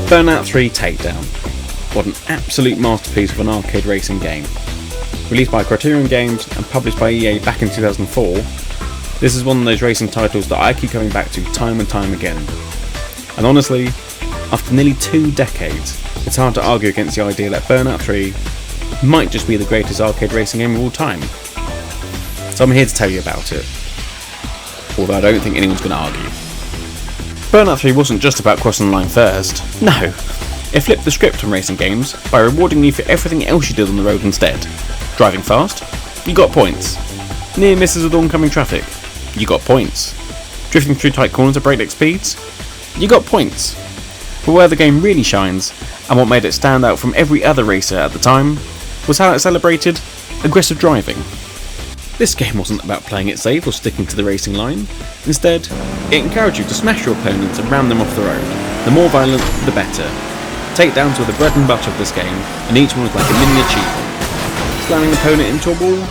Burnout 3 Takedown. What an absolute masterpiece of an arcade racing game. Released by Criterion Games and published by EA back in 2004, this is one of those racing titles that I keep coming back to time and time again. And honestly, after nearly 2 decades, it's hard to argue against the idea that Burnout 3 might just be the greatest arcade racing game of all time. So I'm here to tell you about it, although I don't think anyone's going to argue. Burnout 3 wasn't just about crossing the line first. No, it flipped the script on racing games by rewarding you for everything else you did on the road instead. Driving fast? You got points. Near misses with oncoming traffic? You got points. Drifting through tight corners at breakneck speeds? You got points. But where the game really shines, and what made it stand out from every other racer at the time, was how it celebrated aggressive driving. This game wasn't about playing it safe or sticking to the racing line. Instead, it encouraged you to smash your opponents and ram them off the road. The more violent, the better. Takedowns were the bread and butter of this game, and each one was like a mini achievement. Slamming an opponent into a wall,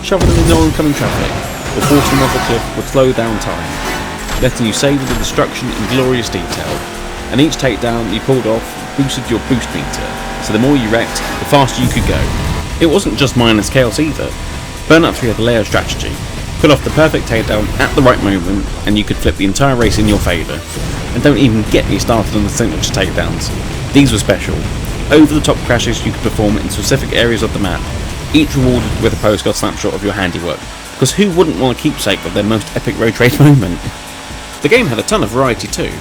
shoving them into oncoming traffic, or forcing them off a cliff would slow down time, letting you savour the destruction in glorious detail. And each takedown you pulled off boosted your boost meter, so the more you wrecked, the faster you could go. It wasn't just mindless chaos either. Burnout 3 had a layered strategy. Pull off the perfect takedown at the right moment and you could flip the entire race in your favour. And don't even get me started on the signature takedowns. These were special. Over the top crashes you could perform in specific areas of the map, each rewarded with a postcard snapshot of your handiwork, because who wouldn't want a keepsake of their most epic road race moment? The game had a ton of variety too.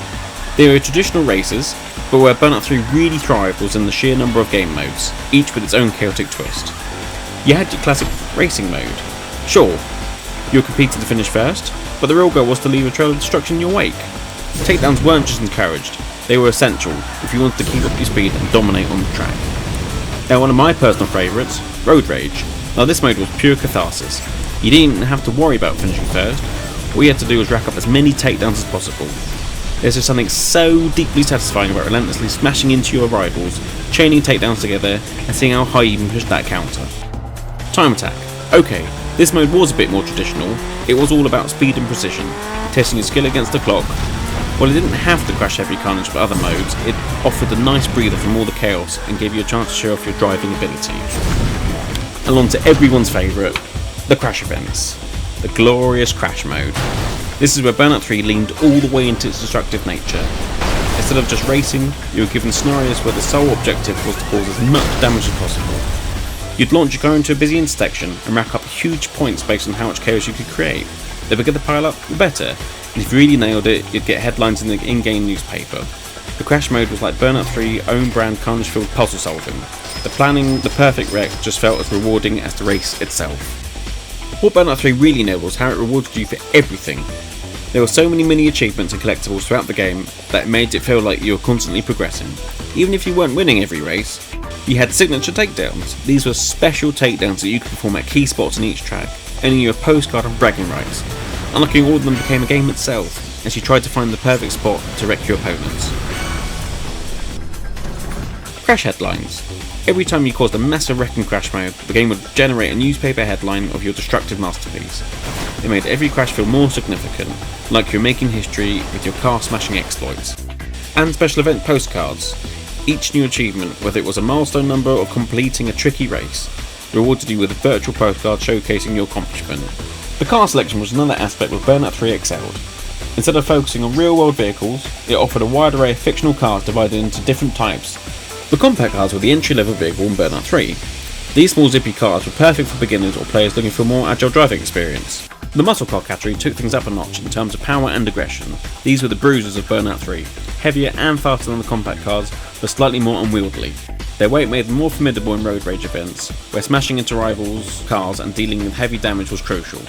There were traditional races, but where Burnout 3 really thrived was in the sheer number of game modes, each with its own chaotic twist. You had your classic racing mode. Sure, you were competing to finish first, but the real goal was to leave a trail of destruction in your wake. Takedowns weren't just encouraged, they were essential if you wanted to keep up your speed and dominate on the track. Now one of my personal favourites, Road Rage. Now this mode was pure catharsis. You didn't even have to worry about finishing first, all you had to do was rack up as many takedowns as possible. There's just something so deeply satisfying about relentlessly smashing into your rivals, chaining takedowns together, and seeing how high you can push that counter. Time attack. Okay, this mode was a bit more traditional. It was all about speed and precision, testing your skill against the clock. While it didn't have the crash heavy carnage of other modes, it offered a nice breather from all the chaos and gave you a chance to show off your driving ability. Along to everyone's favourite, the crash events. The glorious crash mode. This is where Burnout 3 leaned all the way into its destructive nature. Instead of just racing, you were given scenarios where the sole objective was to cause as much damage as possible. You'd launch your car into a busy intersection and rack up huge points based on how much chaos you could create. The bigger the pile up, the better, and if you really nailed it, you'd get headlines in the in-game newspaper. The crash mode was like Burnout 3 own brand carnage-filled puzzle solving. The planning, the perfect wreck just felt as rewarding as the race itself. What Burnout 3 really nailed was how it rewarded you for everything. There were so many mini achievements and collectibles throughout the game that it made it feel like you were constantly progressing. Even if you weren't winning every race, you had signature takedowns. These were special takedowns that you could perform at key spots in each track, earning you a postcard of bragging rights. Unlocking all of them became a game itself, as you tried to find the perfect spot to wreck your opponents. Crash headlines. Every time you caused a massive wreck in crash mode, the game would generate a newspaper headline of your destructive masterpiece. It made every crash feel more significant, like you're making history with your car smashing exploits. And special event postcards. Each new achievement, whether it was a milestone number or completing a tricky race, rewarded you with a virtual postcard showcasing your accomplishment. The car selection was another aspect where Burnout 3 excelled. Instead of focusing on real-world vehicles, it offered a wide array of fictional cars divided into different types. The compact cars were the entry-level vehicle in Burnout 3. These small zippy cars were perfect for beginners or players looking for a more agile driving experience. The muscle car category took things up a notch in terms of power and aggression. These were the bruisers of Burnout 3, heavier and faster than the compact cars, but slightly more unwieldy. Their weight made them more formidable in road rage events, where smashing into rivals' cars and dealing with heavy damage was crucial.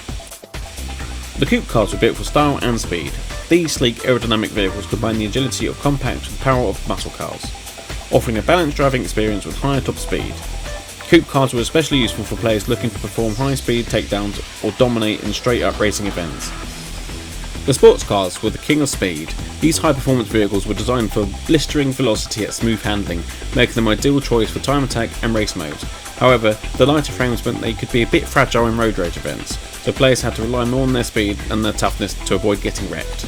The coupe cars were built for style and speed. These sleek aerodynamic vehicles combine the agility of compact with the power of muscle cars, offering a balanced driving experience with higher top speed. Coupe cars were especially useful for players looking to perform high-speed takedowns or dominate in straight-up racing events. The sports cars were the king of speed. These high-performance vehicles were designed for blistering velocity at smooth handling, making them ideal choice for time attack and race modes. However, the lighter frames meant they could be a bit fragile in road rage events, so players had to rely more on their speed and their toughness to avoid getting wrecked.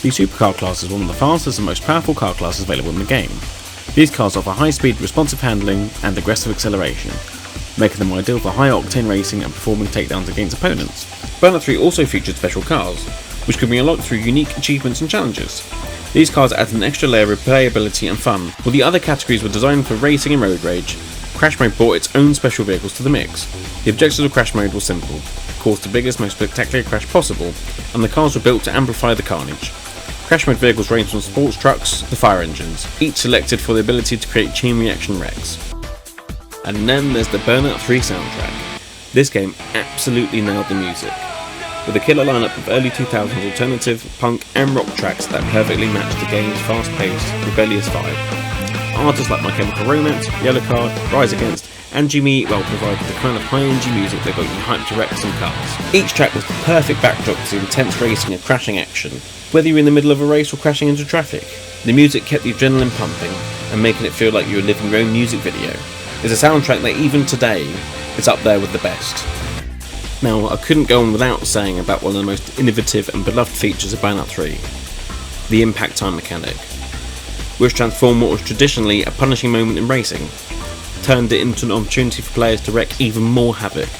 The supercar class is one of the fastest and most powerful car classes available in the game. These cars offer high speed, responsive handling and aggressive acceleration, making them ideal for high octane racing and performing takedowns against opponents. Burnout 3 also featured special cars, which could be unlocked through unique achievements and challenges. These cars added an extra layer of replayability and fun. While the other categories were designed for racing and road rage, Crash Mode brought its own special vehicles to the mix. The objectives of Crash Mode were simple: cause the biggest, most spectacular crash possible, and the cars were built to amplify the carnage. Crash Mode vehicles range from sports trucks to fire engines, each selected for the ability to create chain reaction wrecks. And then there's the Burnout 3 soundtrack. This game absolutely nailed the music, with a killer lineup of early 2000s alternative, punk and rock tracks that perfectly matched the game's fast-paced, rebellious vibe. Artists like My Chemical Romance, Yellowcard, Rise Against and Jimmy Eat Well provided the kind of high-energy music that got you hyped to wreck some cars. Each track was the perfect backdrop to intense racing and crashing action. Whether you're in the middle of a race or crashing into traffic, the music kept the adrenaline pumping and making it feel like you were living your own music video. It's a soundtrack that even today is up there with the best. Now, I couldn't go on without saying about one of the most innovative and beloved features of Burnout 3, the impact time mechanic, which transformed what was traditionally a punishing moment in racing, turned it into an opportunity for players to wreak even more havoc.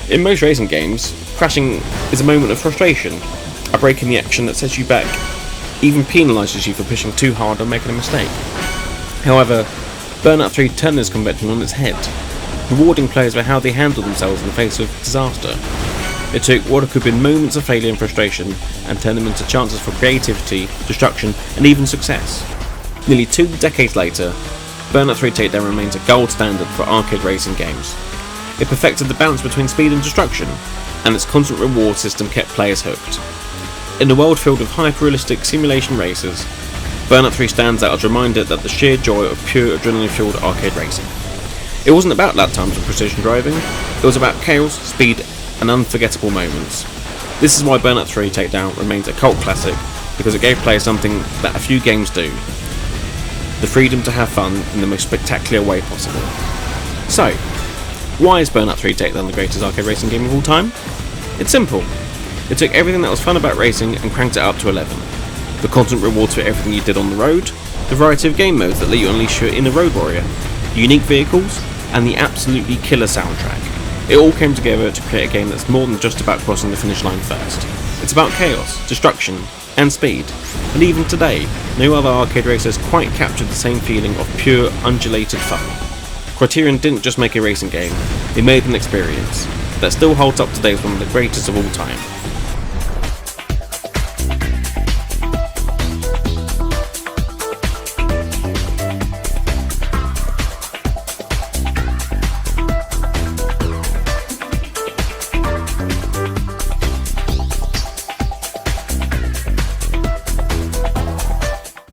In most racing games, crashing is a moment of frustration, a break in the action that sets you back, even penalises you for pushing too hard or making a mistake. However, Burnout 3 turned this convention on its head, rewarding players for how they handled themselves in the face of disaster. It took what could have been moments of failure and frustration and turned them into chances for creativity, destruction and even success. Nearly 2 decades later, Burnout 3 Takedown remains a gold standard for arcade racing games. It perfected the balance between speed and destruction, and its constant reward system kept players hooked. In a world filled with hyper-realistic simulation races, Burnout 3 stands out as a reminder that the sheer joy of pure adrenaline-fueled arcade racing. It wasn't about lap times or precision driving, it was about chaos, speed and unforgettable moments. This is why Burnout 3 Takedown remains a cult classic, because it gave players something that a few games do: the freedom to have fun in the most spectacular way possible. So, why is Burnout 3 Takedown the greatest arcade racing game of all time? It's simple. It took everything that was fun about racing and cranked it up to 11. The constant rewards for everything you did on the road, the variety of game modes that let you unleash your inner road warrior, unique vehicles, and the absolutely killer soundtrack. It all came together to create a game that's more than just about crossing the finish line first. It's about chaos, destruction, and speed, and even today, no other arcade racers quite captured the same feeling of pure, undulated fun. Criterion didn't just make a racing game, they made an experience that still holds up today as one of the greatest of all time.